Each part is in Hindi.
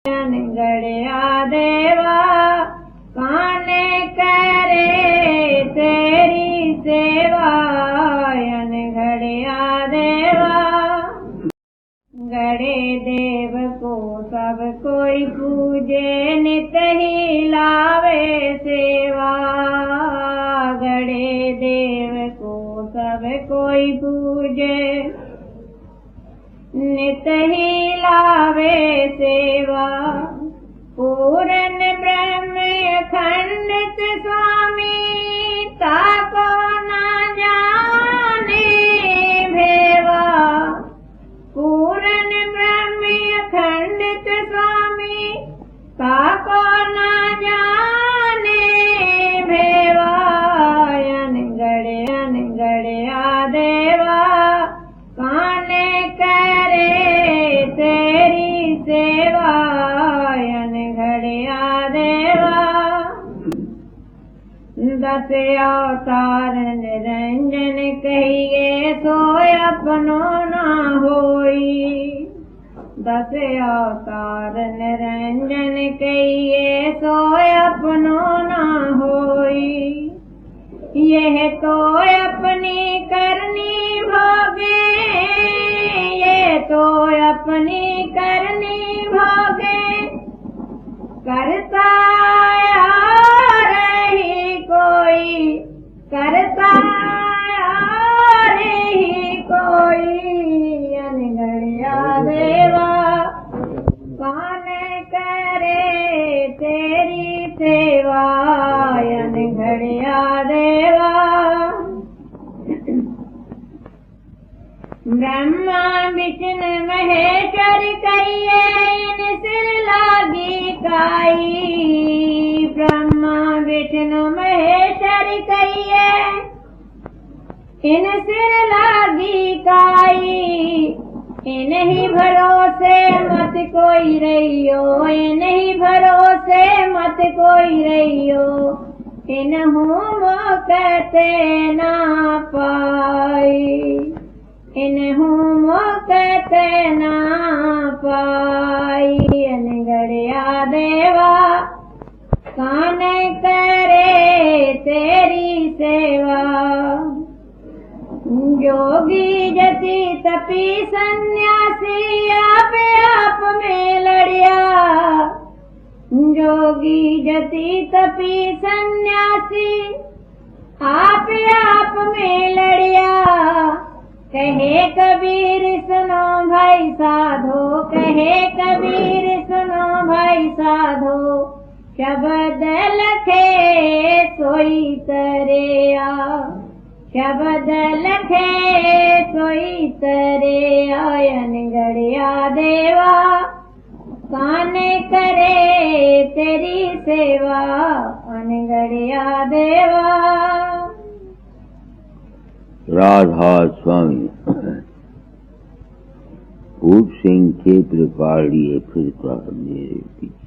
गड़िया देवा कौन करे तेरी सेवा। गड़िया देवा गड़े देव को सब कोई पूजे नित ही लावे सेवा। गड़े देव को सब कोई पूजे नित ही लावे सेवा। पूर्ण ब्रह्म अखंडित स्वामी ताको न जाने भेवा। पूर्ण ब्रह्म अखंडित स्वामी ताको न जाने भेवा। गड़िया देवा कौन करे तेरी सेवा। गड़िया देवा दस अवतार निरंजन कहिए सोय अपनो ना होई। दस अवतार निरंजन कहिए सोय अपनो ना होई। यह तो अपनी करनी भोगे, ये तो अपनी करनी भोगे। करता रही कोई, करता रही कोई। गड़िया देवा कौन करे तेरी सेवा। गड़िया देवा ब्रह्मा विष्णु महेश्वर कहिए इन सिर लागी काई। ब्रह्मा विष्णु महेश्वर कहिए इन सिर लागी काई। इन्हीं भरोसे मत कोई रहियो, इन्हीं भरोसे मत कोई रहियो। इन्हूं कहते ना पाई, इन्हूं कहते ना पाई। गड़िया देवा कौन करे तेरी सेवा। जोगी जति तपी सन्यासी आप में लड़िया। जोगी जति तपी सन्यासी आप में लड़िया। कहे कबीर सुनो भाई साधो, कहे कबीर सुनो भाई साधो। शब्द लखे सोई तरेया, शब्द लखे सोई तरेया। गड़िया देवा कौन करे तेरी सेवा। गड़िया देवा राधा स्वामी खूब सिंह के प्रकार लिए फिरता मेरे पीछे।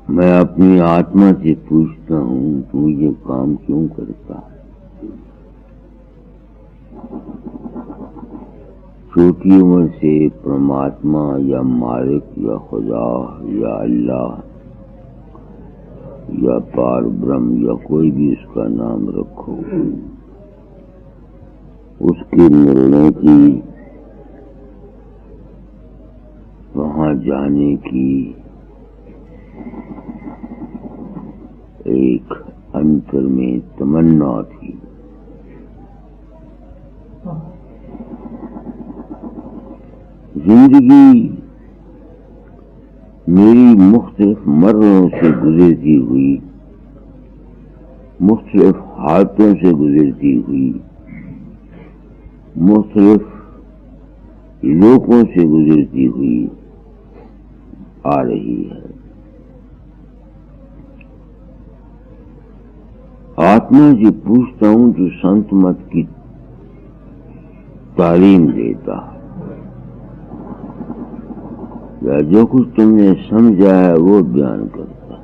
मैं अपनी आत्मा से पूछता हूँ तू ये काम क्यों करता है। छोटी उम्र से परमात्मा या मालिक या खुदा या अल्लाह या पार ब्रह्म या कोई भी उसका नाम रखो, उसके मिलने की, वहां जाने की एक अंतर में तमन्ना थी। जिंदगी मेरी मुख्तलिफ मर्रों से गुजरती हुई, मुख्तलिफ हालतों से गुजरती हुई, मुख्तलिफ लोगों से गुजरती हुई आ रही है। आत्मा से पूछता हूं जो संत मत की तालीम देता या जो कुछ तुमने समझा है वो बयान करता।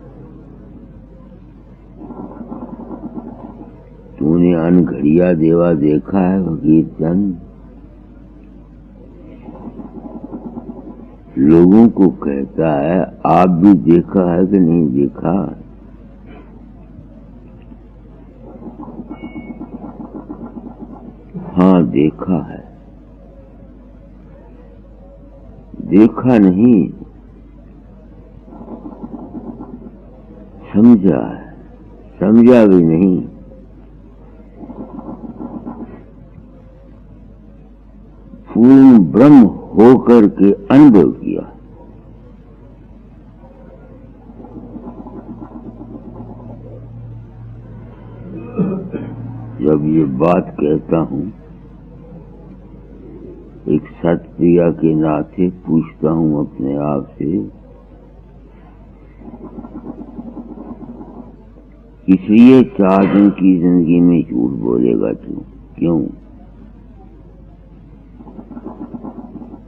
तूने अनघड़िया देवा देखा है फकीर चंद? लोगों को कहता है आप भी देखा है कि नहीं देखा? हाँ देखा है। देखा नहीं, समझा है। समझा भी नहीं, पूर्ण ब्रह्म होकर के अनुभव किया। जब ये बात कहता हूँ, एक सत्प्रिया के नाते पूछता हूँ अपने आप से, इसलिए 4 दिन की जिंदगी में झूठ बोलेगा तू? क्यों?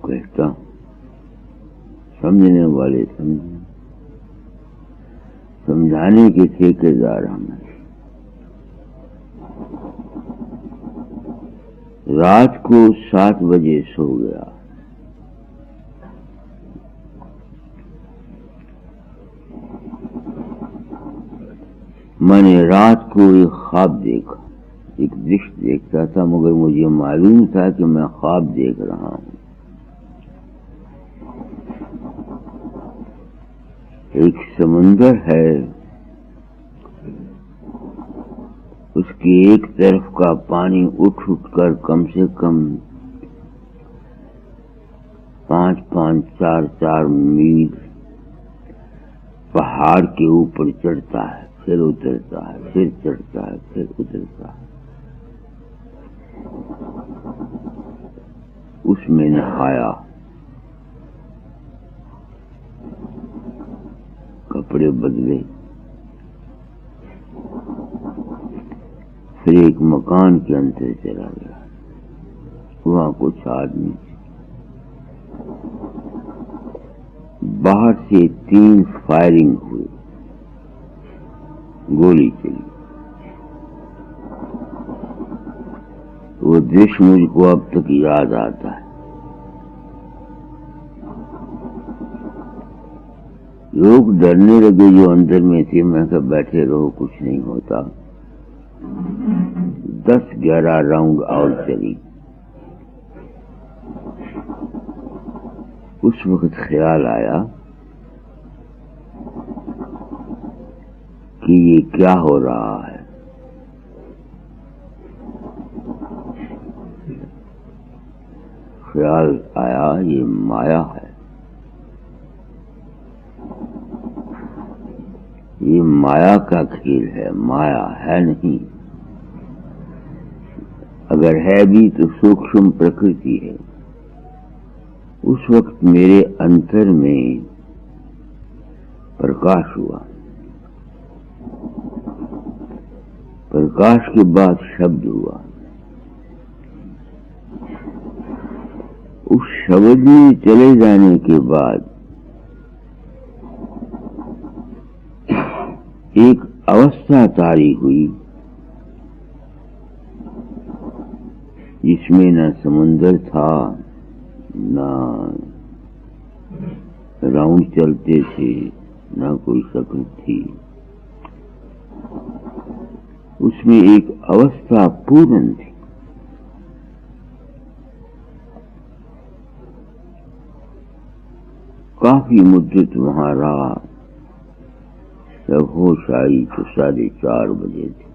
कहता हूँ समझने वाले समझे, समझाने के ठेकेदार हमें। रात को 7 बजे सो गया। मैंने रात को एक ख्वाब देखा, एक दृश्य देखता था, मगर मुझे मालूम था कि मैं ख्वाब देख रहा हूँ। एक समुंदर है, उसकी एक तरफ का पानी उठ कर कम से कम 5-5, 4-4 मील पहाड़ के ऊपर चढ़ता है, फिर उतरता है, फिर चढ़ता है, फिर उतरता है। उसमें नहाया, कपड़े बदले, फिर एक मकान के अंदर चला गया। वहां कुछ आदमी, बाहर से 3 फायरिंग हुई, गोली चली। वो दृश्य मुझको अब तक याद आता है। लोग डरने लगे जो अंदर में थे। मैं कहा बैठे रहो, कुछ नहीं होता। 10-11 राउंड और चली। उस वक्त ख्याल आया कि ये क्या हो रहा है। ख्याल आया ये माया है, ये माया का खेल है, माया है नहीं। अगर है भी तो सूक्ष्म प्रकृति है। उस वक्त मेरे अंतर में प्रकाश हुआ। प्रकाश के बाद शब्द हुआ। उस शब्द में चले जाने के बाद एक अवस्था तारी हुई जिसमें न समुंदर था, न राउंड चलते थे, न कोई शक्ल थी। उसमें एक अवस्था पूर्ण थी। काफी मुद्दत वहां रहा। जब होश आई तो 4:30 बजे थे।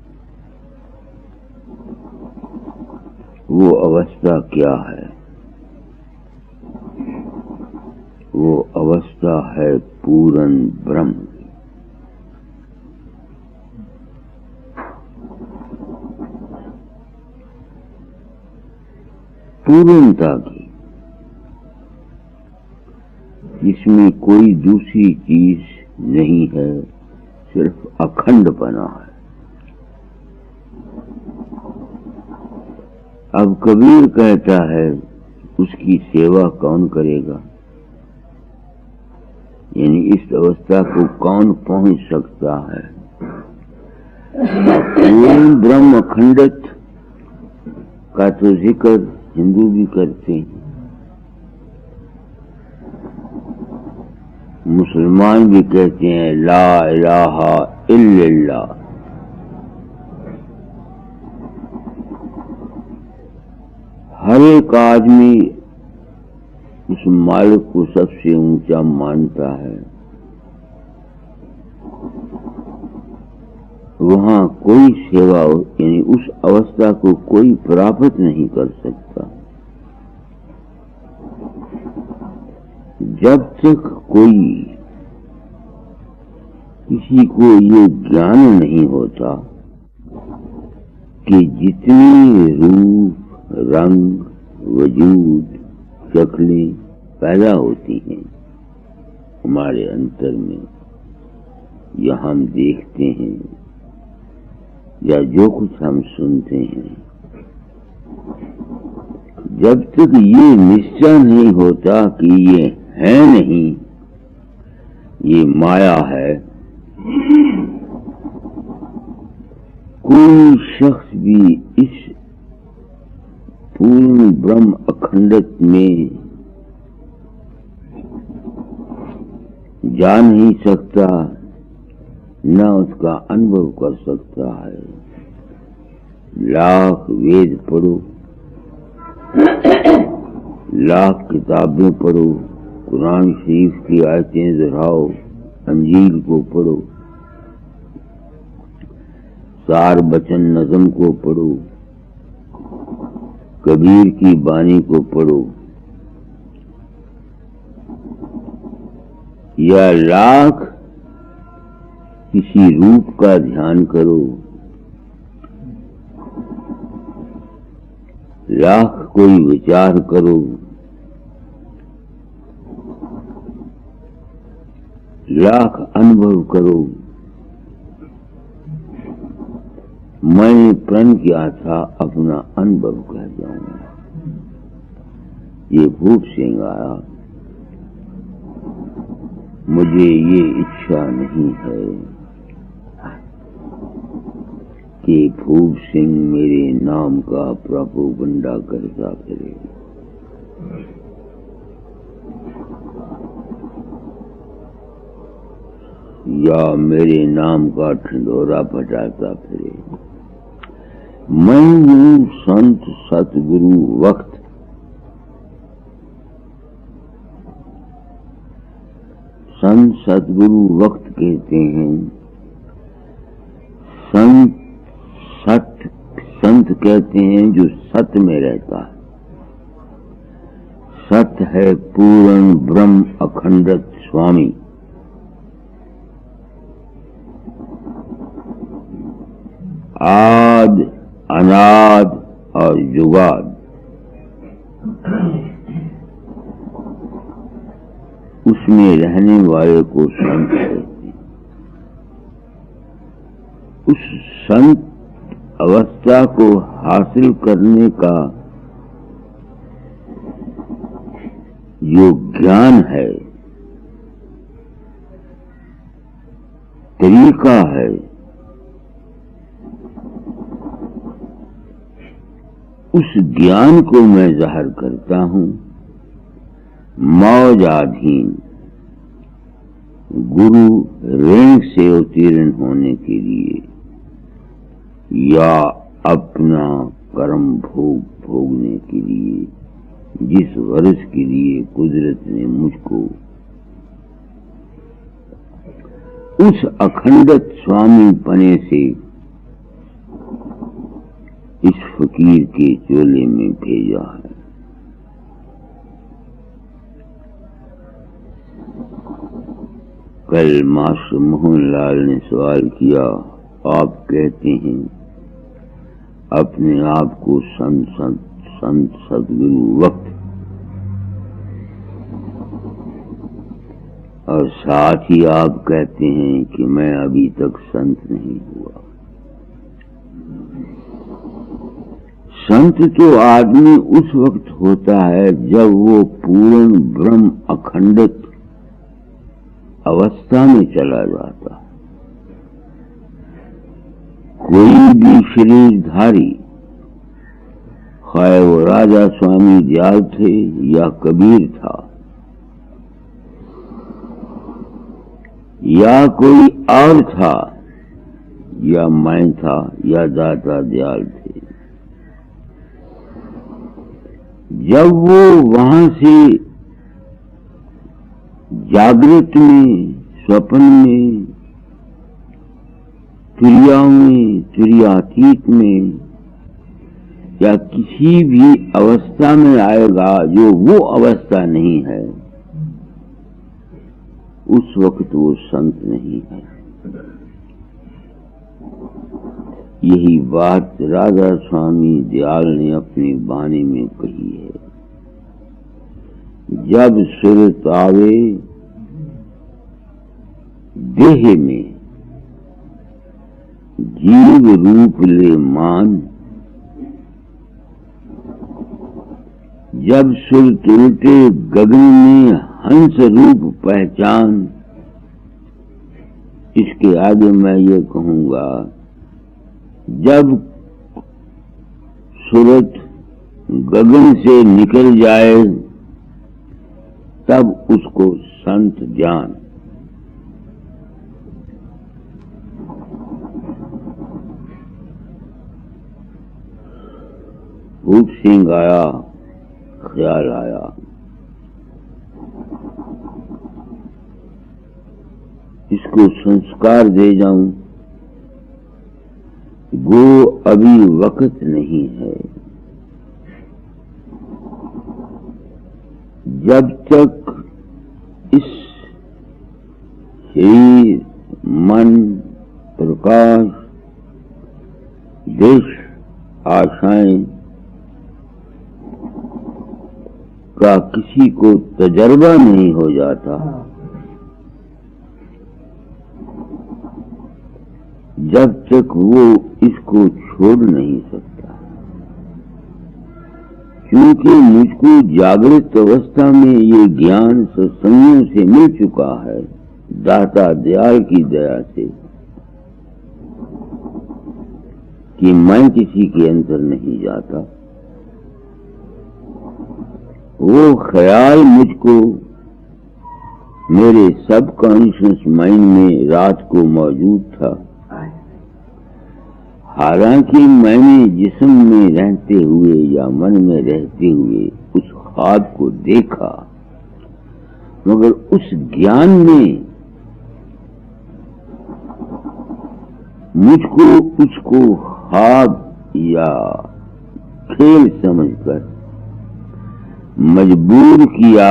वो अवस्था क्या है? वो अवस्था है पूर्ण ब्रह्म की। पूर्णता की, जिसमें कोई दूसरी चीज नहीं है, सिर्फ अखंडपना है। अब कबीर कहता है उसकी सेवा कौन करेगा? यानी इस अवस्था को कौन पहुंच सकता है? पूर्ण ब्रह्म अखंडत का तो जिक्र हिंदू भी करते हैं। मुसलमान भी कहते हैं ला इलाहा इल्लल्लाह। हर एक आदमी उस मालिक को सबसे ऊंचा मानता है। वहां कोई सेवा यानी उस अवस्था को कोई प्राप्त नहीं कर सकता जब तक कोई किसी को ये ज्ञान नहीं होता कि जितनी रूप, रंग, वजूद, शक्लें पैदा होती हैं हमारे अंतर में, या हम देखते हैं या जो कुछ हम सुनते हैं, जब तक ये निश्चय नहीं होता कि ये है नहीं, ये माया है, कोई शख्स भी इस पूर्ण ब्रह्म अखंडत में जा नहीं सकता, न उसका अनुभव कर सकता है। लाख वेद पढ़ो, लाख किताबें पढ़ो, कुरान शरीफ की आयतें दोहराओ, अंजील को पढ़ो, सार बचन नज़म को पढ़ो, कबीर की बानी को पढ़ो, या लाख किसी रूप का ध्यान करो, लाख कोई विचार करो, लाख अनुभव करो। मैंने प्रण किया था अपना अनुभव कह जाऊंगा। ये भूप सिंह आया, मुझे ये इच्छा नहीं है कि भूप सिंह मेरे नाम का प्रोपेगेंडा करता फिरे। या मेरे नाम का ढिंढोरा बजाता फिरे। मैं हूँ संत सतगुरु वक्त। संत सतगुरु वक्त कहते हैं। संत कहते हैं जो सत्य में रहता है। सत्य है पूर्ण ब्रह्म अखंडत स्वामी। आद अनाद और जुगाद। उसमें रहने वाले को संत कहते हैं। उस संत अवस्था को हासिल करने का जो ज्ञान है, तरीका है, उस ज्ञान को मैं जाहिर करता हूं मौजाधीन गुरु रैंक से उत्तीर्ण होने के लिए या अपना कर्म भोगने के लिए, जिस वर्ष के लिए कुदरत ने मुझको उस अखंडत स्वामी पने से इस फकीर के चोले में भेजा है। कल मास्टर मोहनलाल ने सवाल किया, आप कहते हैं अपने आप को संत सतगुरु वक्त, और साथ ही आप कहते हैं कि मैं अभी तक संत नहीं हुआ। संत तो आदमी उस वक्त होता है जब वो पूर्ण ब्रह्म अखंडित अवस्था में चला जाता। कोई भी शरीरधारी, खाए वो राजा स्वामी दयाल थे या कबीर था, या कोई और था, या मैं था, या दाता दयाल थे। जब वो वहां से जागृत में, स्वप्न में, तुरियाओं में, तुरियातीत में, या किसी भी अवस्था में आएगा जो वो अवस्था नहीं है, उस वक्त वो संत नहीं है। यही बात राधा स्वामी दयाल ने अपनी वाणी में कही है। जब सुरत आवे देह में, जीव रूप ले मान, जब सुरत उल्टे गगन में हंस रूप पहचान। इसके आगे मैं ये कहूंगा, जब सूरत गगन से निकल जाए तब उसको संत जान। भूप सिंह आया, ख्याल आया, इसको संस्कार दे जाऊं, वो अभी वक्त नहीं है। जब तक इस शरीर, मन, प्रकाश, देश, आशाएं का किसी को तजर्बा नहीं हो जाता, जब तक वो इसको छोड़ नहीं सकता। क्योंकि मुझको जागृत अवस्था में ये ज्ञान सत्संगों से मिल चुका है, दाता दयाल की दया से, कि मैं किसी के अंदर नहीं जाता। वो ख्याल मुझको मेरे सबकॉन्शियस माइंड में रात को मौजूद था। हालांकि मैंने जिस्म में रहते हुए या मन में रहते हुए उस ख्वाब को देखा, मगर उस ज्ञान में मुझको उसको ख्वाब या खेल समझकर मजबूर किया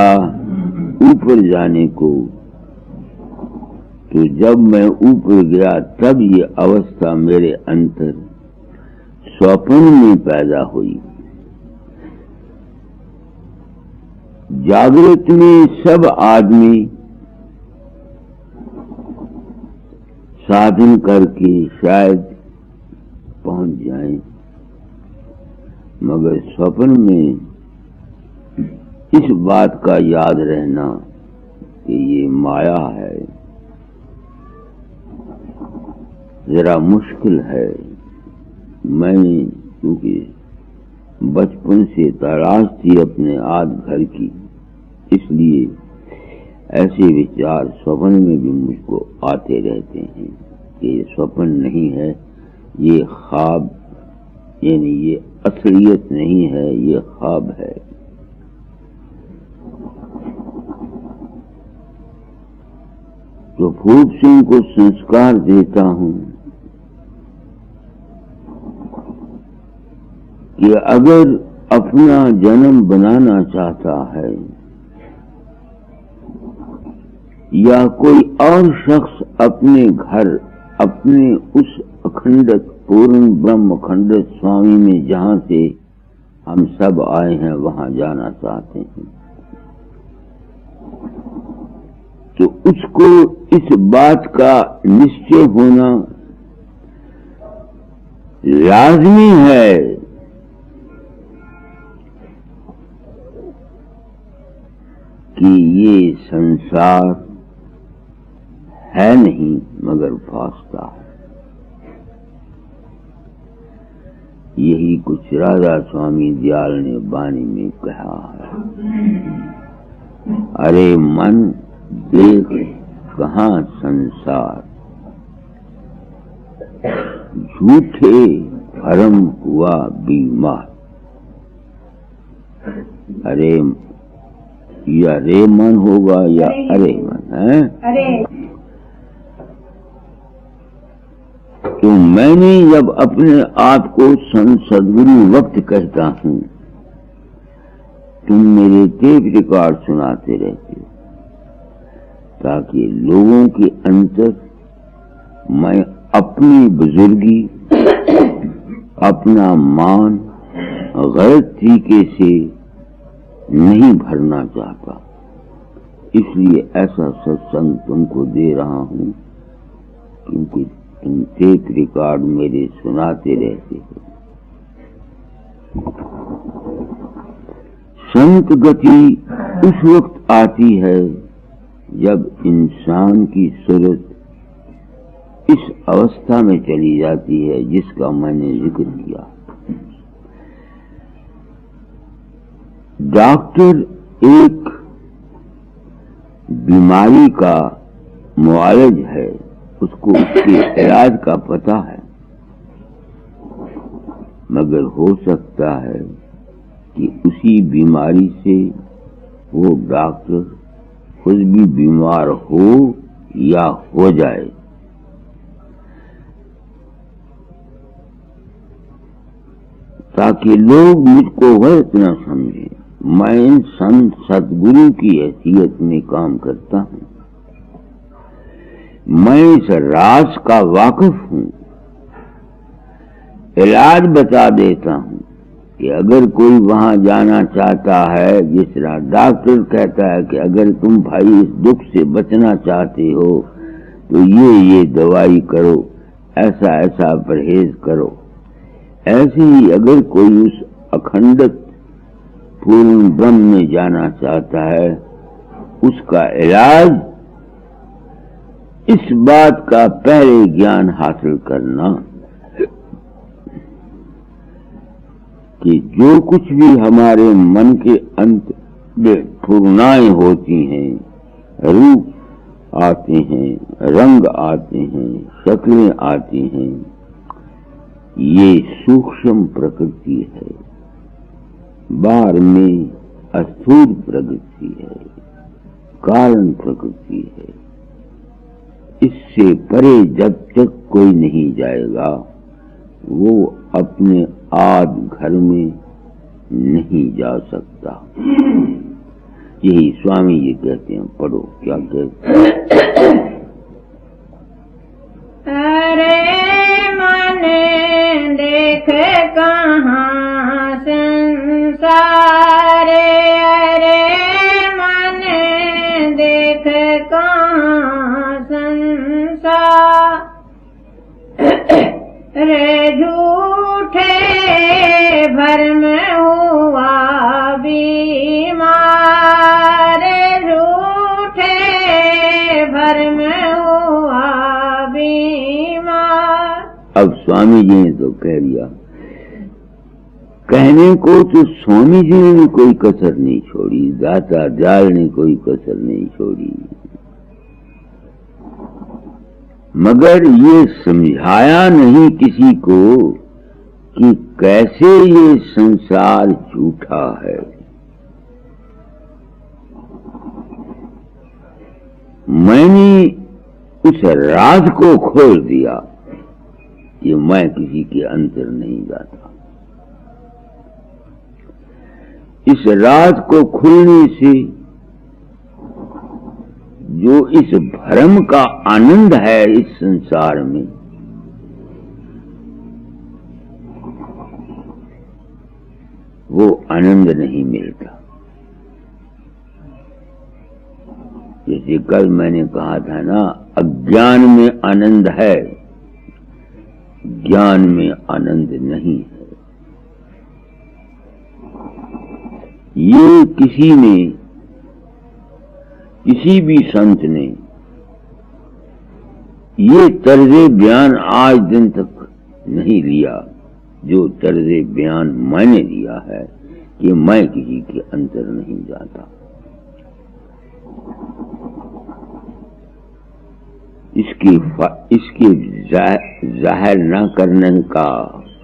ऊपर जाने को। तो जब मैं ऊपर गया तब ये अवस्था मेरे अंतर स्वप्न में पैदा हुई। जागृत में सब आदमी साधन करके शायद पहुंच जाएं, मगर स्वप्न में इस बात का याद रहना कि ये माया है, जरा मुश्किल है। मैंने क्योंकि बचपन से तलाश थी अपने आद घर की, इसलिए ऐसे विचार स्वप्न में भी मुझको आते रहते हैं कि ये स्वप्न नहीं है, ये ख्वाब, यानी ये असलियत नहीं है, ये ख्वाब है। तो भूप सिंह को संस्कार देता हूं कि अगर अपना जन्म बनाना चाहता है या कोई और शख्स अपने घर, अपने उस अखंडत पूर्ण ब्रह्म अखंडत स्वामी में जहां से हम सब आए हैं वहां जाना चाहते हैं, तो उसको इस बात का निश्चय होना लाजमी है कि ये संसार है नहीं मगर वास्ता है। यही कुछ राधा स्वामी दयाल ने वाणी में कहा है। अरे मन देख कहाँ संसार, झूठे भरम हुआ बीमार। अरे या रे मन होगा या अरे मन है। अरे तो मैंने जब अपने आप को संत सद्गुरु वक्त कहता हूँ, तुम मेरे टेप रिकॉर्ड सुनाते रहते हो ताकि लोगों के अंतर मैं अपनी बुजुर्गी, अपना मान गलत तरीके से नहीं भरना चाहता। इसलिए ऐसा सत्संग तुमको दे रहा हूँ, क्योंकि तुम टेप रिकॉर्ड मेरे सुनाते रहते हो। संत गति उस वक्त आती है जब इंसान की सूरत इस अवस्था में चली जाती है जिसका मैंने जिक्र किया। डॉक्टर एक बीमारी का मुआलज है, उसको उसके इलाज का पता है, मगर हो सकता है कि उसी बीमारी से वो डॉक्टर खुद भी बीमार हो या हो जाए। ताकि लोग मुझको गलत न समझें, मैं संत सद्गुरु की हैसियत में काम करता हूँ। मैं इस राज का वाकिफ हूँ। इलाज बता देता हूँ कि अगर कोई वहां जाना चाहता है, जिस तरह डॉक्टर कहता है कि अगर तुम भाई इस दुख से बचना चाहते हो तो ये दवाई करो, ऐसा ऐसा परहेज करो, ऐसे ही अगर कोई उस अखंडत पूर्ण ब्रह्म में जाना चाहता है, उसका इलाज इस बात का पहले ज्ञान हासिल करना कि जो कुछ भी हमारे मन के अंत में फुरनाएं होती हैं, रूप आते हैं, रंग आते हैं, शक्लें आती हैं, ये सूक्ष्म प्रकृति है, बाहर में अस्थूल प्रकृति है, कारण प्रकृति है। इससे परे जब तक कोई नहीं जाएगा, वो अपने आद घर में नहीं जा सकता। यही स्वामी जी कहते हैं। पढ़ो क्या कहते हैं। अरे मन देख कहाँ संसार, अरे मन देख कहाँ संसार, रे झूठे भरम हुआ बीमार, झूठे भरम हुआ बीमार। अब स्वामी जी ने तो कह दिया, कहने को तो स्वामी जी ने भी कोई कसर नहीं छोड़ी, दाता दयाल ने कोई कसर नहीं छोड़ी, मगर ये समझाया नहीं किसी को कि कैसे ये संसार झूठा है। मैंने उस राज को खोल दिया कि मैं किसी के अंतर नहीं जाता। इस राज को खुलने से जो इस भ्रम का आनंद है इस संसार में, वो आनंद नहीं मिलता। जैसे कल मैंने कहा था ना, अज्ञान में आनंद है, ज्ञान में आनंद नहीं है। ये किसी भी संत ने ये तर्जे बयान आज दिन तक नहीं लिया जो तर्जे बयान मैंने लिया है कि मैं किसी के अंतर नहीं जाता। इसके जाहिर न करने का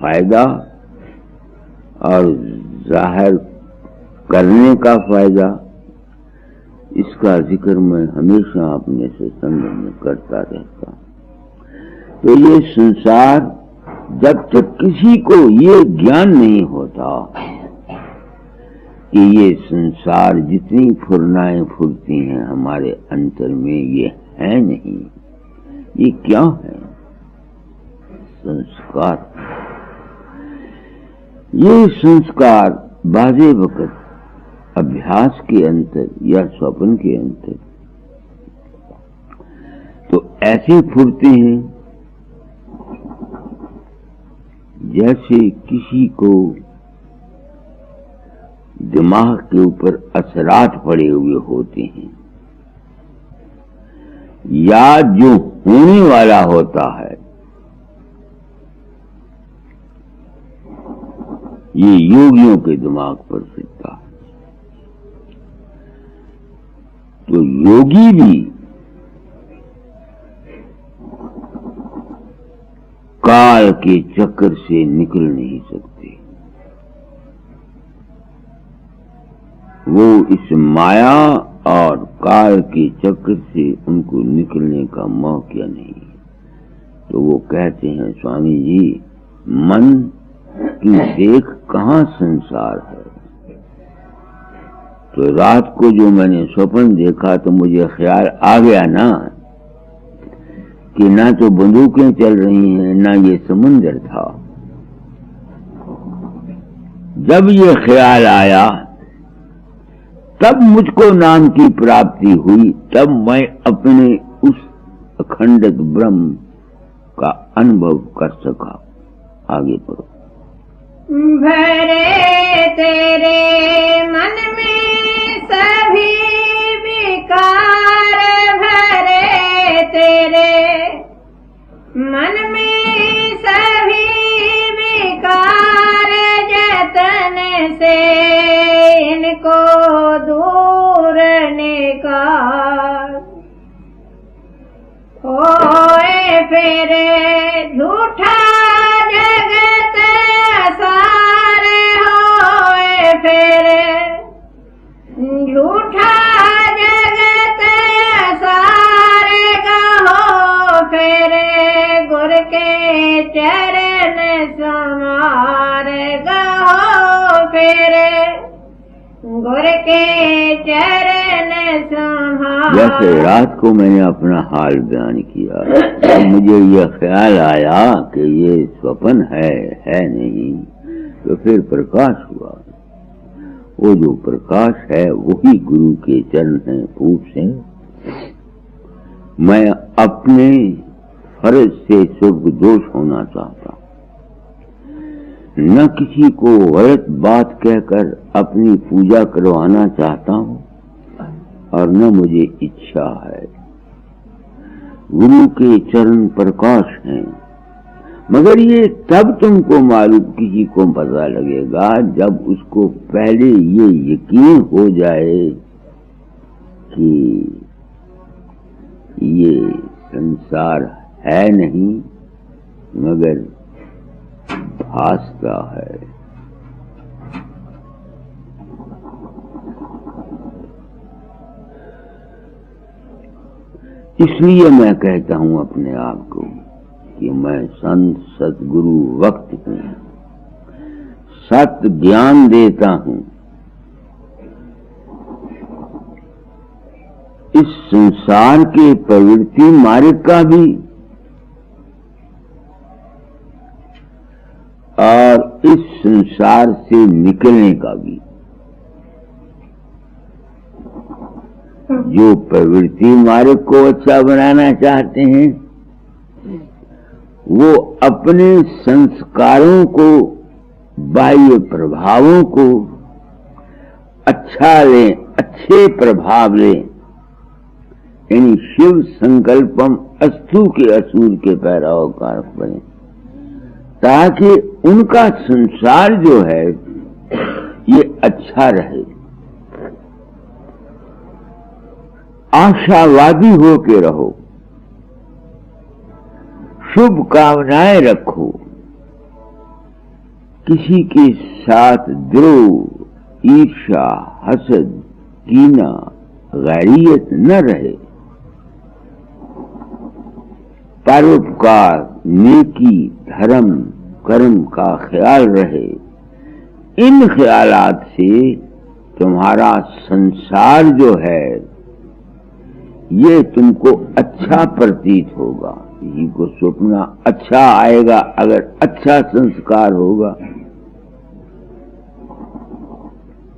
फायदा और जाहिर करने का फायदा, इसका जिक्र मैं हमेशा अपने सत्संग में करता रहता। तो ये संसार, जब तक किसी को ये ज्ञान नहीं होता कि ये संसार जितनी फुरनाएं फुरती हैं हमारे अंतर में, ये है नहीं, ये क्या है? संस्कार। ये संस्कार बाजे वक्त अभ्यास के अंतर या स्वप्न के अंतर तो ऐसे फुरते हैं जैसे किसी को दिमाग के ऊपर असरात पड़े हुए होते हैं, या जो होने वाला होता है। ये योगियों के दिमाग पर फिरता है। तो योगी भी काल के चक्कर से निकल नहीं सकते। वो इस माया और काल के चक्कर से उनको निकलने का मौका नहीं। तो वो कहते हैं, स्वामी जी, मन की देख कहाँ संसार है। तो रात को जो मैंने स्वप्न देखा तो मुझे ख्याल आ गया ना कि ना तो बंदूकें चल रही हैं, ना ये समुंदर था। जब ये ख्याल आया तब मुझको नाम की प्राप्ति हुई, तब मैं अपने उस अखंडित ब्रह्म का अनुभव कर सका। आगे पढ़ो। भरे तेरे मन में सभी विकार, भरे तेरे मन में सभी विकार, जतन से इनको दूर निकाल। होए फिर झूठा जगत सारे, होए फिर झूठा जगत सारे, कहो फिर गुर के चरण समार, कहो फिर गुर के चरण संभाल। जैसे रात को मैंने अपना हाल बयान किया तो मुझे यह ख्याल आया कि ये स्वप्न है नहीं। तो फिर प्रकाश हुआ। वो जो प्रकाश है वही गुरु के चरण हैं, पूछ से। मैं अपने फर्ज से सुख दोष होना चाहता, न किसी को गलत बात कहकर अपनी पूजा करवाना चाहता हूँ, और न मुझे इच्छा है। गुरु के चरण प्रकाश हैं, मगर ये तब तुमको मालूम, किसी को पता लगेगा जब उसको पहले ये यकीन हो जाए कि ये संसार है नहीं मगर भासता है। इसलिए मैं कहता हूं अपने आप को कि मैं संत सतगुरु वक्त हूं, सत ज्ञान देता हूं। इस संसार के प्रवृत्ति मार्ग का भी और इस संसार से निकलने का भी। जो प्रवृत्ति मार्ग को अच्छा बनाना चाहते हैं वो अपने संस्कारों को, बाह्य प्रभावों को अच्छा लें, अच्छे प्रभाव लें, यानी शिव संकल्पम अस्तु के असुर के पैरोकार बने, ताकि उनका संसार जो है ये अच्छा रहे। आशावादी हो के रहो, शुभ कामनाएं रखो, किसी के साथ द्रोह, ईर्ष्या, हसद, कीना, गैरियत न रहे। परोपकार, नेकी, धर्म, कर्म का ख्याल रहे। इन ख्यालात से तुम्हारा संसार जो है ये तुमको अच्छा प्रतीत होगा। किसी को सपना अच्छा आएगा अगर अच्छा संस्कार होगा,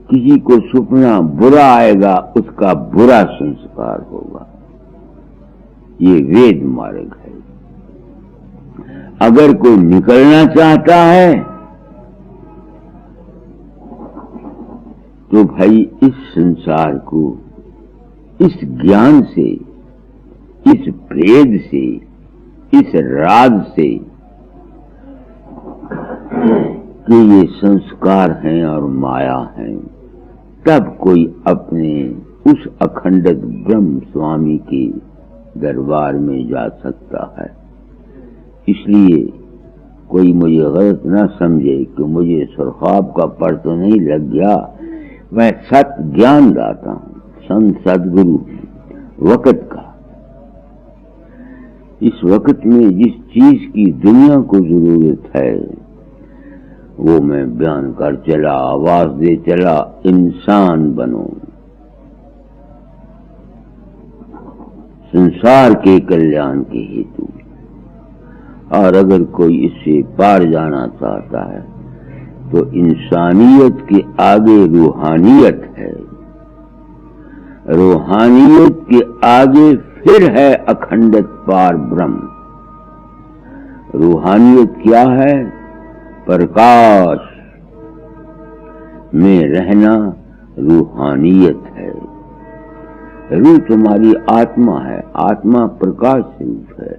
किसी को सपना बुरा आएगा उसका बुरा संस्कार होगा। ये वेद मार्ग है। अगर कोई निकलना चाहता है तो भाई इस संसार को इस ज्ञान से, इस भेद से, इस राज से कि ये संस्कार हैं और माया हैं, तब कोई अपने उस अखंडत ब्रह्म स्वामी के दरबार में जा सकता है। इसलिए कोई मुझे गलत ना समझे कि मुझे सुरखाब का पर तो नहीं लग गया। मैं सत ज्ञान दाता हूं, संत सदगुरु वक़्त का। इस वक़्त में जिस चीज की दुनिया को जरूरत है वो मैं बयान कर चला, आवाज दे चला। इंसान बनो, संसार के कल्याण के हेतु। और अगर कोई इससे पार जाना चाहता है तो इंसानियत के आगे रूहानियत है, रूहानियत के आगे फिर है अखंडत पार ब्रह्म। रूहानियत क्या है? प्रकाश में रहना रूहानियत है। रूह तुम्हारी आत्मा है, आत्मा प्रकाश स्वरूप है।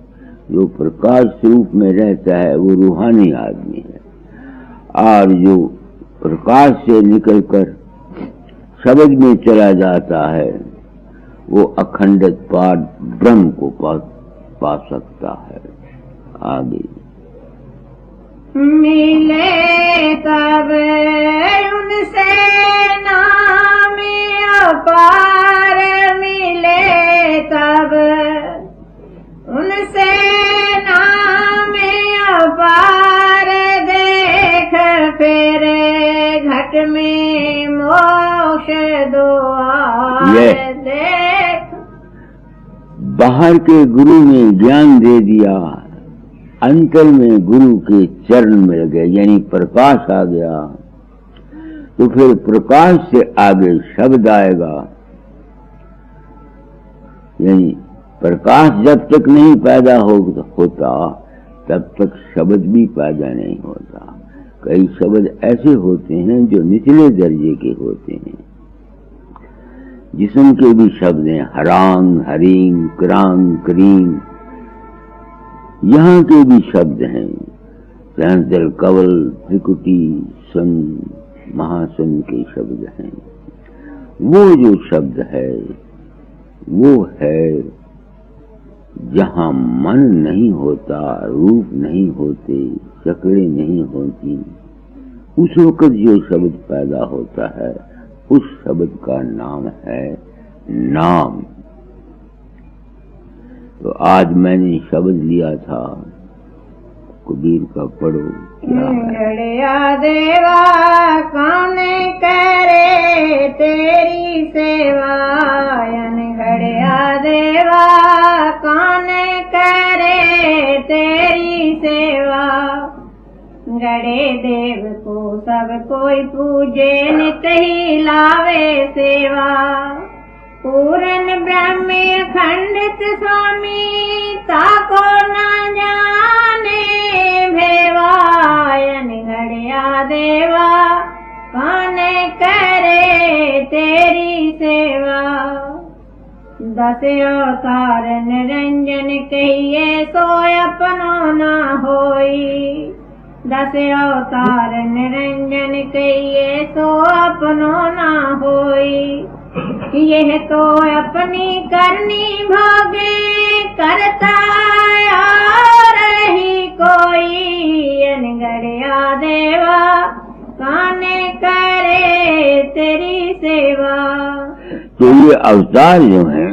जो प्रकाश स्वरूप में रहता है वो रूहानी आदमी है। और जो प्रकाश से निकलकर शब्द में चला जाता है वो अखंडत पार ब्रह्म को पा सकता है। आगे मिले तब उनसे नाम अपार, मिले तब उनसे नाम अपार, देख फिर घट में मोक्ष द्वार। देख बाहर के गुरु ने ज्ञान दे दिया, अंतर में गुरु के चरण मिल गए, यानी प्रकाश आ गया। तो फिर प्रकाश से आगे शब्द आएगा। यानी प्रकाश जब तक नहीं पैदा होता तब तक शब्द भी पैदा नहीं होता। कई शब्द ऐसे होते हैं जो निचले दर्जे के होते हैं। जिस्म के भी शब्द हैं, हरांग, हरिंग, क्रांग, क्रींग। यहाँ के भी शब्द हैं, सहंतल, कवल, त्रिकुटी, सन, महासन के शब्द हैं। वो जो शब्द है वो है जहाँ मन नहीं होता, रूप नहीं होते, शक्लें नहीं होती, उस वक्त जो शब्द पैदा होता है उस शब्द का नाम है नाम। तो आज मैंने शब्द लिया था कबीर का, पढ़ो क्या है? देवा कौन करे तेरी सेवा, घड़िया देवा कौन करे तेरी सेवा। गड़े देव को सब कोई पूजे, नित ही लावे सेवा। पूरन ब्रह्म खंडित स्वामी, ताको न जाने भेवायन। घड़िया देवा कौन करे तेरी सेवा। 10 अवतार निरंजन कहिए, सो अपनो न होई। 10 अवतार निरंजन कहिए, सो अपनो न होई। यह तो अपनी करनी भोगे, करता और अनगढ़िया देवा काने करे तेरी सेवा। तो ये अवतार जो है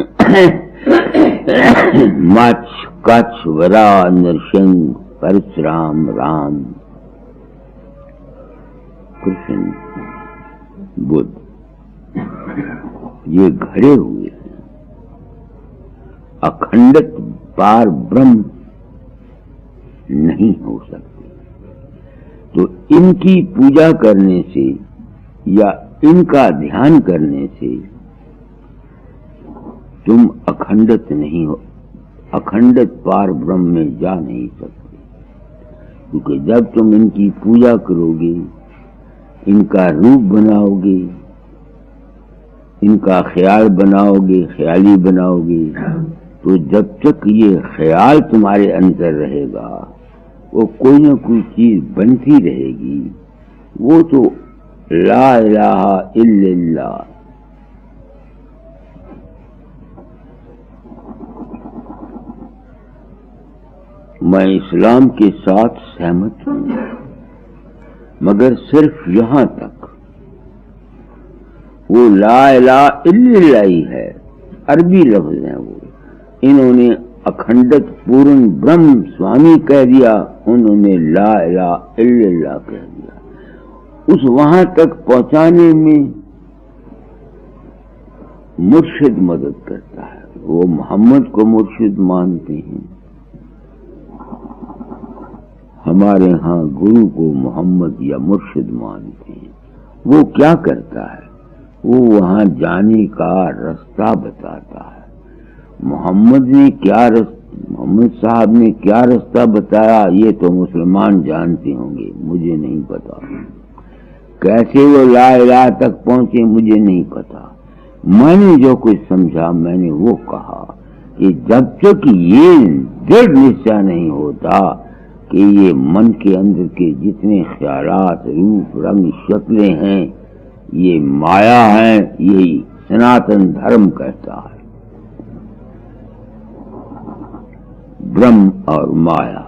मत्स्य, कच्छ, वराह, नरसिंह, परशुराम, राम, कृष्ण, बुद्ध, ये घड़े हुए हैं। अखंडित पार ब्रह्म नहीं हो सकते। तो इनकी पूजा करने से या इनका ध्यान करने से तुम अखंडित नहीं हो, अखंडित पार ब्रह्म में जा नहीं सकते। क्योंकि जब तुम इनकी पूजा करोगे, इनका रूप बनाओगे, इनका ख्याल बनाओगे, ख्याली बनाओगे, तो जब तक ये ख्याल तुम्हारे अंदर रहेगा वो कोई ना कोई चीज बनती रहेगी। वो तो ला इलाहा इल्लल्लाह। मैं इस्लाम के साथ सहमत हूं, मगर सिर्फ यहां तक। वो ला इलाहा इल्लल्लाह ही है, अरबी लफ्ज है वो। इन्होंने अखंडित पूर्ण ब्रह्म स्वामी कह दिया, उन्होंने ला इलाहा इल्लल्लाह कह दिया। उस वहां तक पहुंचाने में मुर्शिद मदद करता है। वो मोहम्मद को मुर्शिद मानते हैं। हमारे यहाँ गुरु को मोहम्मद या मुर्शिद मानते हैं। वो क्या करता है? वो वहां जाने का रास्ता बताता है। मोहम्मद साहब ने क्या रास्ता बताया ये तो मुसलमान जानते होंगे, मुझे नहीं पता। कैसे वो ला इलाहा तक पहुंचे मुझे नहीं पता। मैंने जो कुछ समझा मैंने वो कहा कि जब तक ये दृढ़ निश्चय नहीं होता कि ये मन के अंदर के जितने ख्यालात, रूप, रंग, शक्लें हैं ये माया है, यही सनातन धर्म कहता है। ब्रह्म और माया।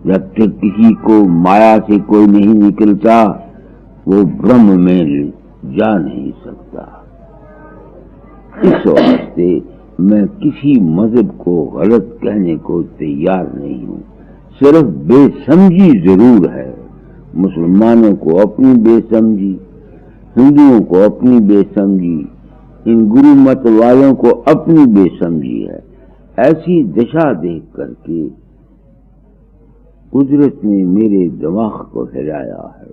जब तक किसी को माया से कोई नहीं निकलता वो ब्रह्म में जा नहीं सकता। इस वास्ते मैं किसी मजहब को गलत कहने को तैयार नहीं हूँ। सिर्फ बेसमझी जरूर है। मुसलमानों को अपनी बेसमझी, हिंदुओं को अपनी बेसमझी, इन गुरु मत वालों को अपनी बेसमझी है। ऐसी दिशा देख करके कुदरत ने मेरे दिमाग को हिलाया है।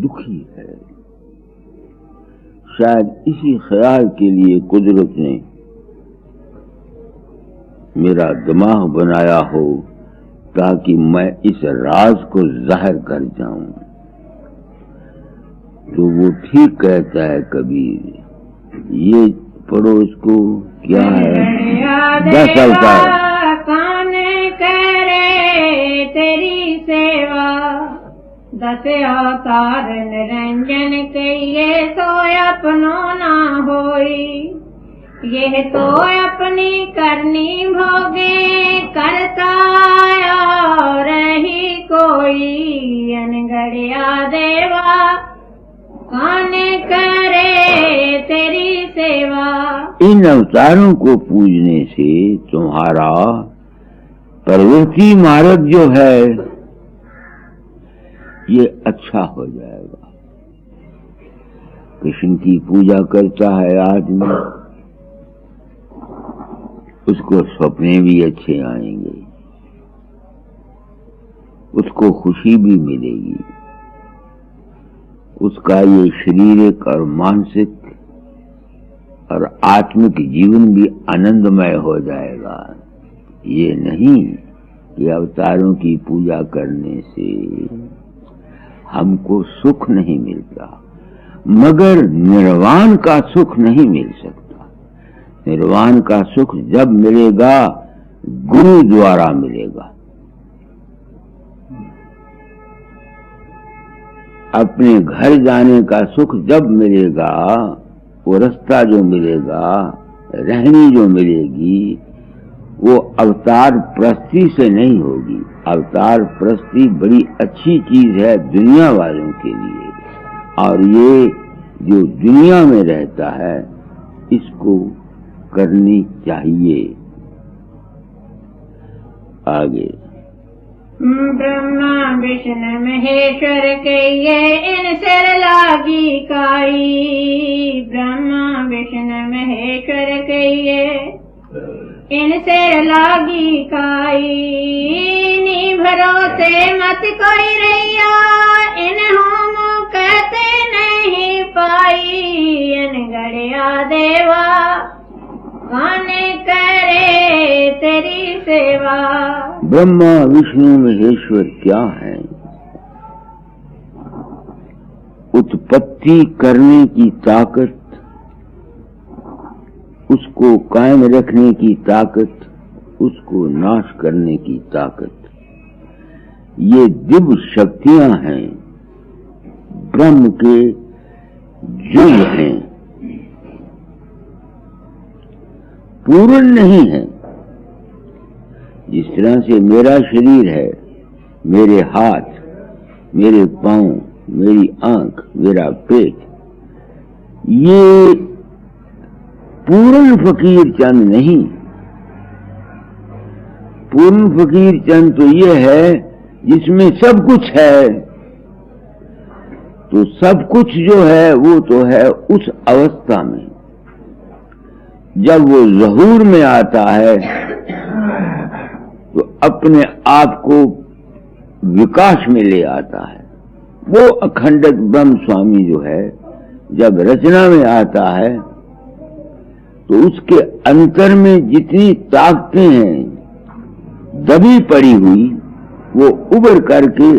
दुखी है। शायद इसी ख्याल के लिए कुदरत ने मेरा दिमाग बनाया हो ताकि मैं इस राज को जाहिर कर जाऊं। तो वो ठीक कहता है कबीर। ये पढ़ो इसको, क्या है? 10 अवतार कान करे तेरी सेवा, 10 अवतार निरंजन कहिए सो अपनो ना होई। यह तो अपनी करनी भोगे करता और ही कोई। अनगढ़िया देवा कान करे तेरी सेवा। इन अवतारों को पूजने से तुम्हारा प्रवृत्ति मार्ग जो है ये अच्छा हो जाएगा। कृष्ण की पूजा करता है आदमी, उसको सपने भी अच्छे आएंगे, उसको खुशी भी मिलेगी, उसका ये शारीरिक और मानसिक और आत्मिक जीवन भी आनंदमय हो जाएगा। ये नहीं कि अवतारों की पूजा करने से हमको सुख नहीं मिलता, मगर निर्वाण का सुख नहीं मिल सकता। निर्वाण का सुख जब मिलेगा गुरु द्वारा मिलेगा। अपने घर जाने का सुख जब मिलेगा वो रास्ता जो मिलेगा, रहनी जो मिलेगी, वो अवतार प्रस्ती से नहीं होगी। अवतार प्रस्ती बड़ी अच्छी चीज है दुनिया वालों के लिए, और ये जो दुनिया में रहता है इसको करनी चाहिए। आगे ब्रह्मा विष्णु महेश्वर के ये इन सिर लागी काई। ब्रह्मा विष्णु महेश्वर के ये इन सिर लागी काई। नी भरोसे मत कोई रैया, इन होम कहते नहीं पाई। इन गड़िया देवा गाने करे तेरी सेवा। ब्रह्मा विष्णु महेश्वर क्या है? उत्पत्ति करने की ताकत, उसको कायम रखने की ताकत, उसको नाश करने की ताकत, ये दिव्य शक्तियां हैं ब्रह्म के जुग हैं, पूर्ण नहीं है। जिस तरह से मेरा शरीर है, मेरे हाथ, मेरे पांव, मेरी आंख, मेरा पेट, ये पूर्ण फकीर चंद नहीं। पूर्ण फकीर चंद तो ये है जिसमें सब कुछ है। तो सब कुछ जो है वो तो है उस अवस्था में, जब वो ज़हूर में आता है तो अपने आप को विकास में ले आता है। वो अखंडत ब्रह्म स्वामी जो है जब रचना में आता है तो उसके अंतर में जितनी ताकतें हैं दबी पड़ी हुई, वो उभर करके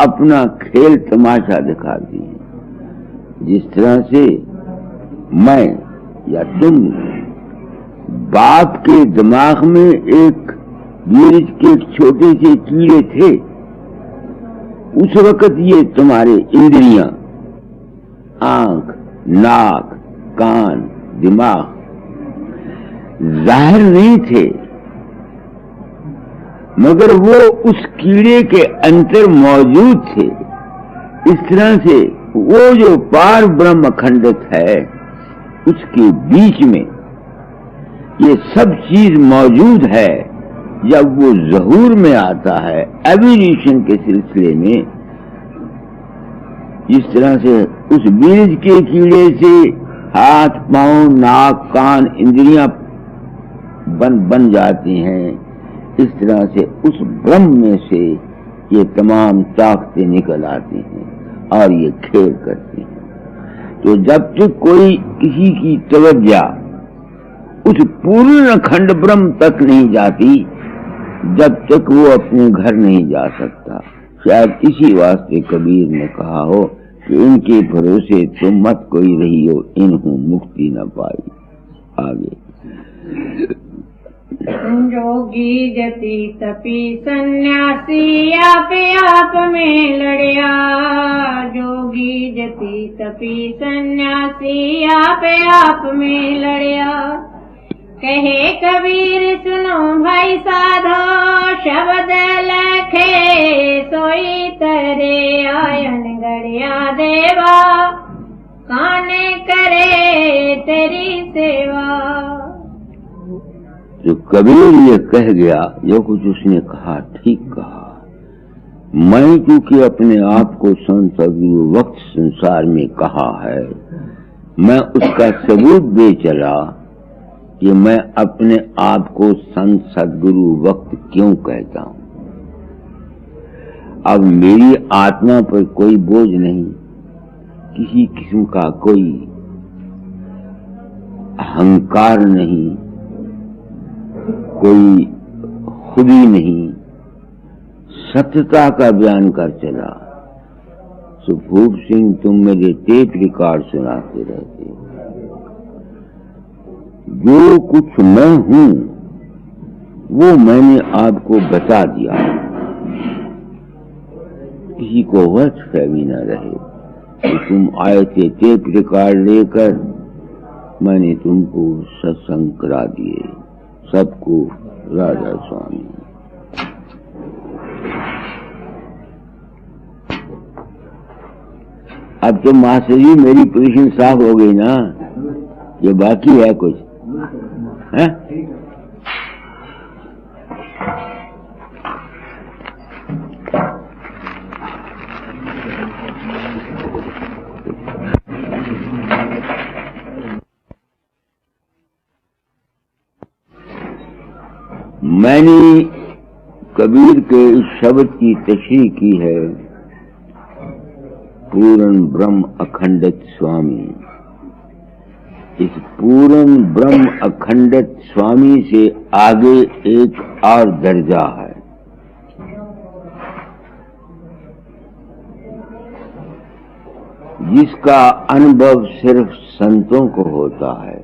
अपना खेल तमाशा दिखाती है। जिस तरह से मैं या तुम बाप के दिमाग में एक बीज के छोटे से कीड़े थे, उस वक्त ये तुम्हारे इंद्रियां, आंख, नाक, कान, दिमाग जाहिर नहीं थे, मगर वो उस कीड़े के अंतर मौजूद थे। इस तरह से वो जो पार ब्रह्म अखंडत है उसके बीच में ये सब चीज मौजूद है। जब वो ज़हूर में आता है एवोल्यूशन के सिलसिले में, जिस तरह से उस बीज के कीड़े से हाथ, पांव, नाक, कान, इंद्रियां बन जाती हैं, इस तरह से उस ब्रह्म में से ये तमाम ताकतें निकल आती हैं और ये खेल करती हैं। तो जब तक कोई किसी की तवज्जो उस पूर्ण अखंड ब्रह्म तक नहीं जाती, जब तक वो अपने घर नहीं जा सकता। शायद इसी वास्ते कबीर ने कहा हो कि इनके भरोसे तुम मत कोई रही हो, इन्हों मुक्ति न पाई। आगे जोगी जति तपी सन्यासी आप में लड़िया। जोगी जति तपी सन्यासी आप में लड़िया। कहे कबीर सुनो भाई साधो, शब्द लखे सोई तरे आयन गड़िया देवा। काने करे तेरी सेवा। जो कबीर ये कह गया, जो कुछ उसने कहा ठीक कहा। मैं क्योंकि अपने आप को संत सदगुरु वक्त संसार में कहा है, मैं उसका सबूत दे चला कि मैं अपने आप को संत सदगुरु वक्त क्यों कहता हूं। अब मेरी आत्मा पर कोई बोझ नहीं, किसी किस्म का कोई अहंकार नहीं, कोई खुदी नहीं, सत्यता का बयान कर चला। सुखूब सिंह तुम मेरे टेप रिकॉर्ड सुनाते रहते हो। जो कुछ मैं हूं वो मैंने आपको बता दिया, किसी को गलतफहमी न रहे कि तुम आए थे टेप रिकॉर्ड लेकर मैंने तुमको सत्संग करा दिए। सबको राधा स्वामी। अब तो मास्टर जी मेरी पोजीशन साफ हो गई ना, ये बाकी है कुछ है? मैंने कबीर के इस शब्द की तशरीह की है, पूर्ण ब्रह्म अखंडित स्वामी। इस पूर्ण ब्रह्म अखंडित स्वामी से आगे एक और दर्जा है, जिसका अनुभव सिर्फ संतों को होता है।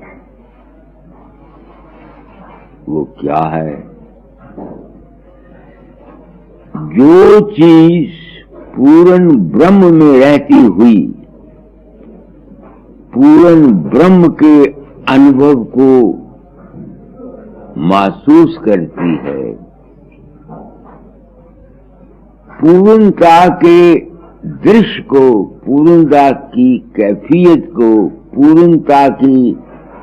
वो क्या है? जो चीज पूर्ण ब्रह्म में रहती हुई पूर्ण ब्रह्म के अनुभव को महसूस करती है, पूर्णता के दृश्य को, पूर्णता की कैफियत को, पूर्णता की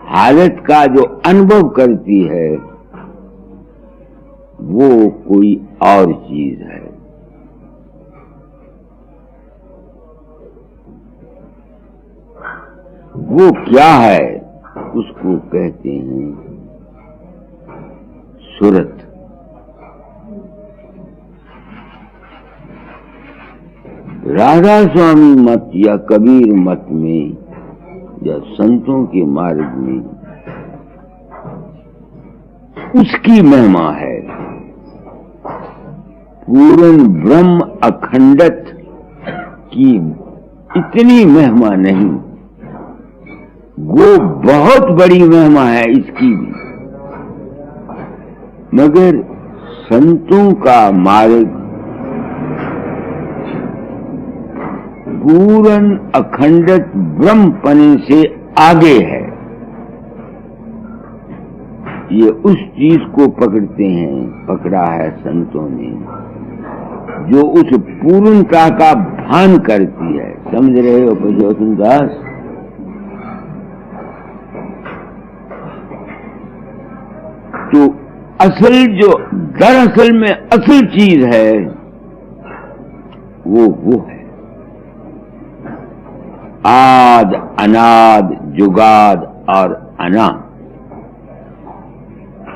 हालत का जो अनुभव करती है, वो कोई और चीज है। वो क्या है? उसको कहते हैं सुरत। राधा स्वामी मत या कबीर मत में या संतों के मार्ग में उसकी महिमा है। पूर्ण ब्रह्म अखंडत की इतनी महिमा नहीं, वो बहुत बड़ी महिमा है इसकी भी। मगर संतों का मार्ग पूर्ण अखंडत ब्रह्मपने से आगे है। ये उस चीज को पकड़ते हैं, पकड़ा है संतों ने, जो उस पूर्णता का भान करती है। समझ रहे हो पुरुषोत्तम दास? तो असल जो दरअसल में असल चीज है वो है आद अनाद जुगाद और अनाद।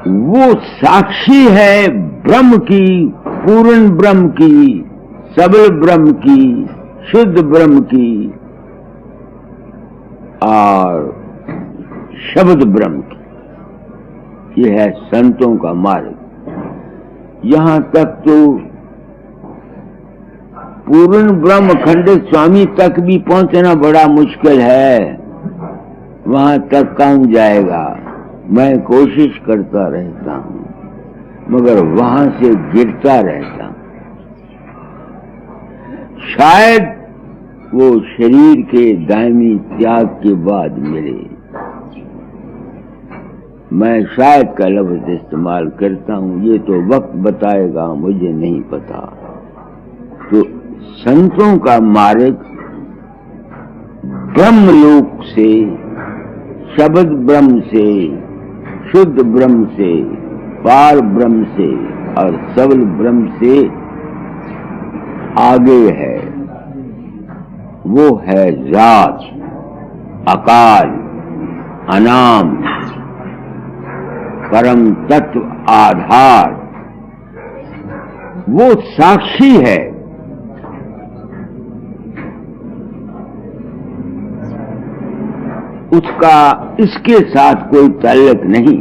वो साक्षी है ब्रह्म की, पूर्ण ब्रह्म की, सबल ब्रह्म की, शुद्ध ब्रह्म की और शब्द ब्रह्म की। ये है संतों का मार्ग। यहां तक तो पूर्ण ब्रह्म अखंडित स्वामी तक भी पहुंचना बड़ा मुश्किल है। वहां तक कौन जाएगा? मैं कोशिश करता रहता हूं, मगर वहां से गिरता रहता हूं। शायद वो शरीर के दायमी त्याग के बाद मिले। मैं शायद का लफ्ज इस्तेमाल करता हूं, ये तो वक्त बताएगा, मुझे नहीं पता। तो संतों का मार्ग ब्रह्मलोक से, शब्द ब्रह्म से, शुद्ध ब्रह्म से, पार ब्रह्म से और सबल ब्रह्म से आगे है। वो है जात, अकाल, अनाम, परम तत्व, आधार। वो साक्षी है। उसका इसके साथ कोई ताल्लुक नहीं।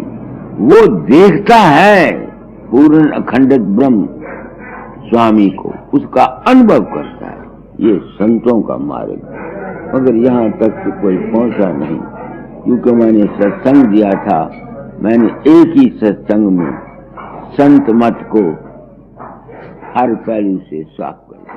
वो देखता है पूर्ण अखंडित ब्रह्म स्वामी को, उसका अनुभव करता है। ये संतों का मार्ग है। मगर यहाँ तक तो कोई पहुंचा नहीं, क्योंकि मैंने सत्संग दिया था। मैंने एक ही सत्संग में संत मत को हर पहलू से साफ कर दिया।